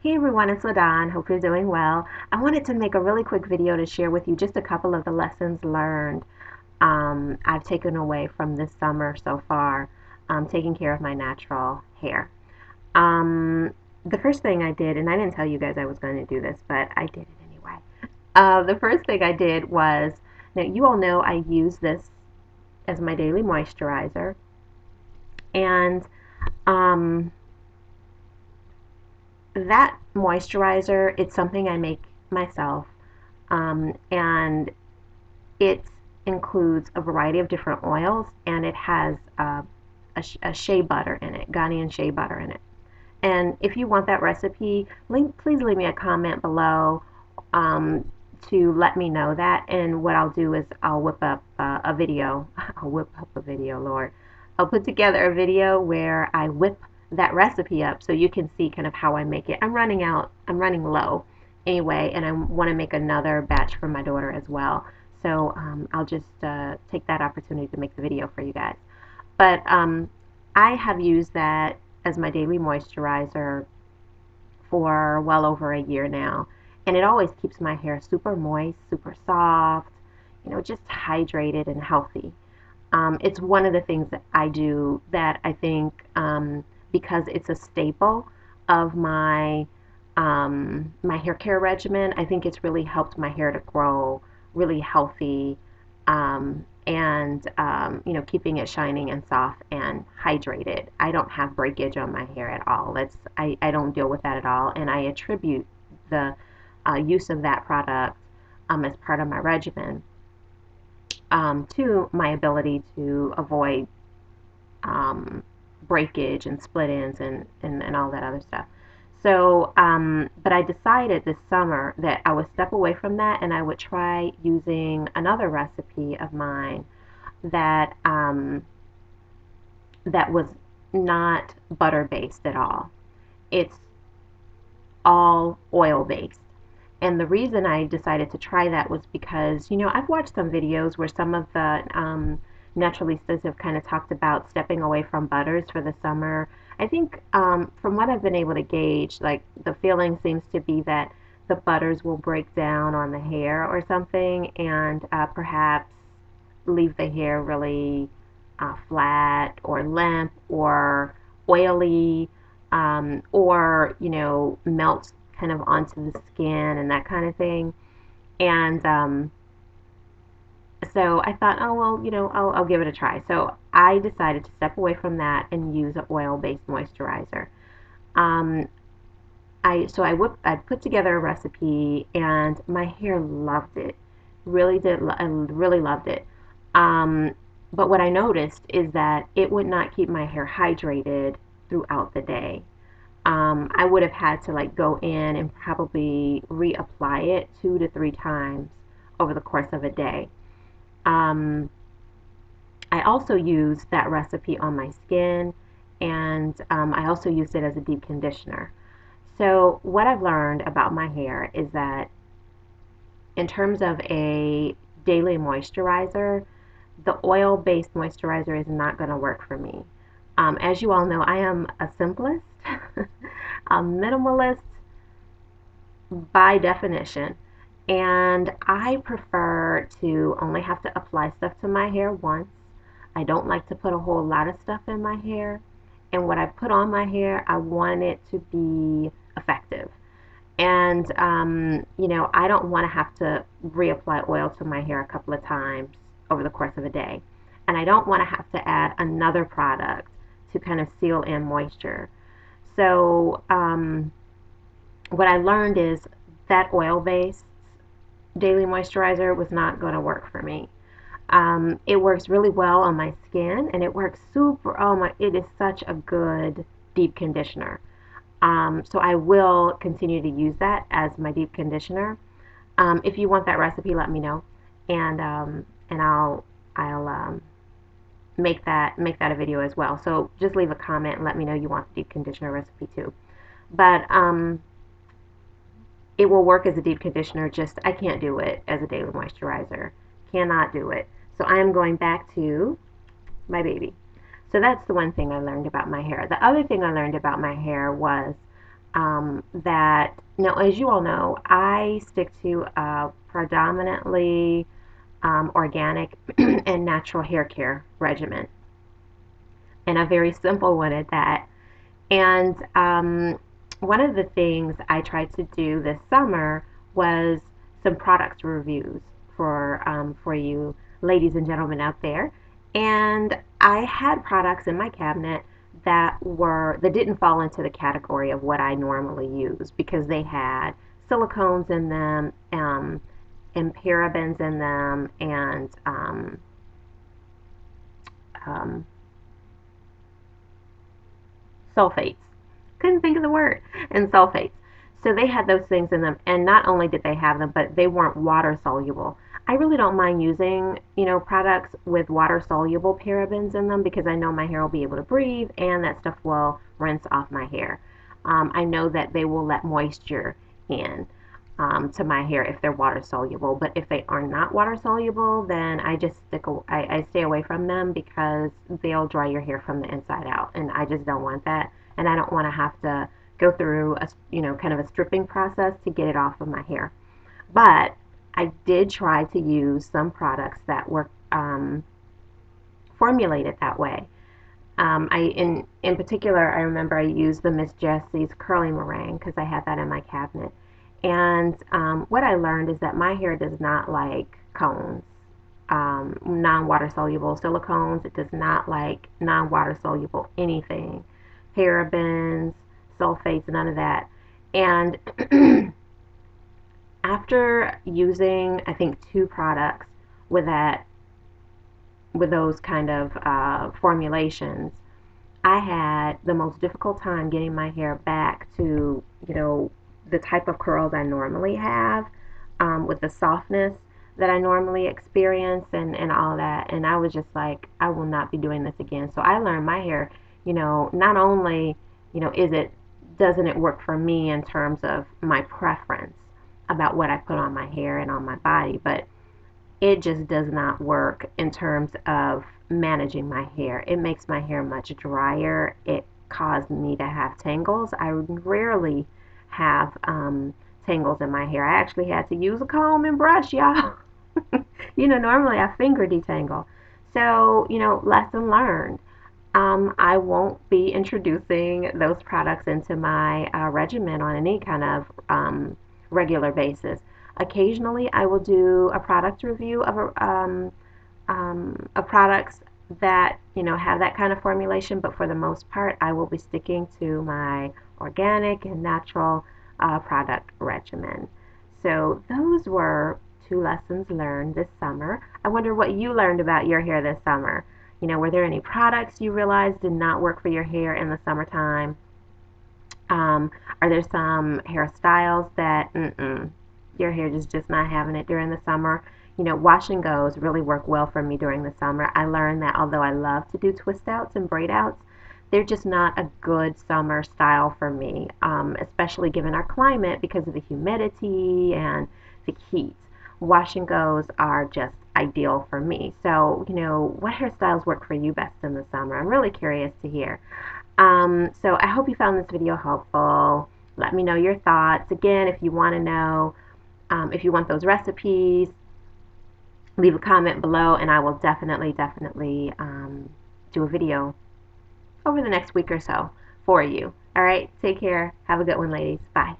Hey everyone, it's LaDon. Hope you're doing well. I wanted to make a really quick video to share with you just a couple of the lessons learned I've taken away from this summer so far, taking care of my natural hair. Um, the first thing I did, and I didn't tell you guys I was going to do this, but I did it anyway. The first thing I did was, now you all know I use this as my daily moisturizer, and um, that moisturizer, it's something I make myself. And it includes a variety of different oils, and it has a shea butter in it, Ghanaian shea butter in it. And if you want that recipe, please leave me a comment below um, to let me know that. And what I'll do is I'll whip up a video. I'll whip up a video, Lord. I'll put together a video where I whip that recipe up so you can see kind of how I make it. I'm running low anyway, and I want to make another batch for my daughter as well. So I'll just take that opportunity to make the video for you guys. But I have used that as my daily moisturizer for well over a year now. And it always keeps my hair super moist, super soft, just hydrated and healthy. It's one of the things that I do that I think, because it's a staple of my hair care regimen, I think it's really helped my hair to grow really healthy, and keeping it shining and soft and hydrated. I don't have breakage on my hair at all. I don't deal with that at all, and I attribute the use of that product as part of my regimen to my ability to avoid um, breakage and split ends and all that other stuff. So, but I decided this summer that I would step away from that and I would try using another recipe of mine that that was not butter based at all. It's all oil based. And the reason I decided to try that was because, I've watched some videos where some of the naturalistas have kind of talked about stepping away from butters for the summer. I think from what I've been able to gauge, like the feeling seems to be that the butters will break down on the hair or something, and perhaps leave the hair really flat or limp or oily, or melts kind of onto the skin and that kind of thing. And so I thought, oh well, I'll give it a try. So I decided to step away from that and use an oil-based moisturizer. Um, I put together a recipe, and my hair loved it. Really did. I really loved it. Um, but what I noticed is that it would not keep my hair hydrated throughout the day. I would have had to like go in and probably reapply it 2 to 3 times over the course of a day. Um, I also used that recipe on my skin, and I also used it as a deep conditioner. So, what I've learned about my hair is that in terms of a daily moisturizer, the oil based moisturizer is not going to work for me. As you all know, I am a simplist, a minimalist by definition, and I prefer to only have to apply stuff to my hair once. I don't like to put a whole lot of stuff in my hair, and what I put on my hair, I want it to be effective. And, I don't want to have to reapply oil to my hair a couple of times over the course of a day. And I don't want to have to add another product to kind of seal in moisture. So, what I learned is that oil based daily moisturizer was not going to work for me. It works really well on my skin, and it works super, oh my, it is such a good deep conditioner. So I will continue to use that as my deep conditioner. If you want that recipe, let me know, and I'll make that a video as well. So just leave a comment and let me know you want the deep conditioner recipe too. But it will work as a deep conditioner. Just I can't do it as a daily moisturizer. Cannot do it. So I am going back to my baby. So that's the one thing I learned about my hair. The other thing I learned about my hair was that now, as you all know, I stick to a predominantly organic and natural hair care regimen, and a very simple one at that. And one of the things I tried to do this summer was some product reviews for you ladies and gentlemen out there. And I had products in my cabinet that didn't fall into the category of what I normally use because they had silicones in them, and parabens in them, and um, sulfates. Couldn't think of the word. And sulfates. So they had those things in them, and not only did they have them, but they weren't water soluble. I really don't mind using, products with water soluble parabens in them because I know my hair will be able to breathe and that stuff will rinse off my hair. I know that they will let moisture in to my hair if they're water soluble, but if they are not water soluble, then I just I stay away from them because they'll dry your hair from the inside out, and I just don't want that, and I don't want to have to go through a kind of a stripping process to get it off of my hair. But I did try to use some products that were formulated that way. In particular, I remember I used the Miss Jessie's curly meringue because I had that in my cabinet. And what I learned is that my hair does not like cones, non-water soluble silicones. It does not like non-water soluble anything, parabens, sulfates, none of that. And after using, I think, two products with that with those kind of formulations, I had the most difficult time getting my hair back to, the type of curls I normally have, with the softness that I normally experience, and all that. And I was just like, I will not be doing this again. So I learned my hair, not only, doesn't it work for me in terms of my preference about what I put on my hair and on my body, but it just does not work in terms of managing my hair. It makes my hair much drier. It caused me to have tangles. I rarely have tangles in my hair. I actually had to use a comb and brush, y'all. Normally I finger detangle. So, lesson learned. I won't be introducing those products into my regimen on any kind of regular basis. Occasionally, I will do a product review of a products that have that kind of formulation, but for the most part, I will be sticking to my organic and natural product regimen. So those were two lessons learned this summer. I wonder what you learned about your hair this summer. Were there any products you realized did not work for your hair in the summertime? Um, are there some hairstyles that your hair just not having it during the summer? Wash and goes really work well for me during the summer. I learned that although I love to do twist outs and braid outs, they're just not a good summer style for me, especially given our climate because of the humidity and the heat. Wash and goes are just ideal for me. So, what hairstyles work for you best in the summer? I'm really curious to hear. So I hope you found this video helpful. Let me know your thoughts. Again, if you want to know, if you want those recipes, leave a comment below and I will definitely do a video over the next week or so for you. All right, take care. Have a good one, ladies. Bye.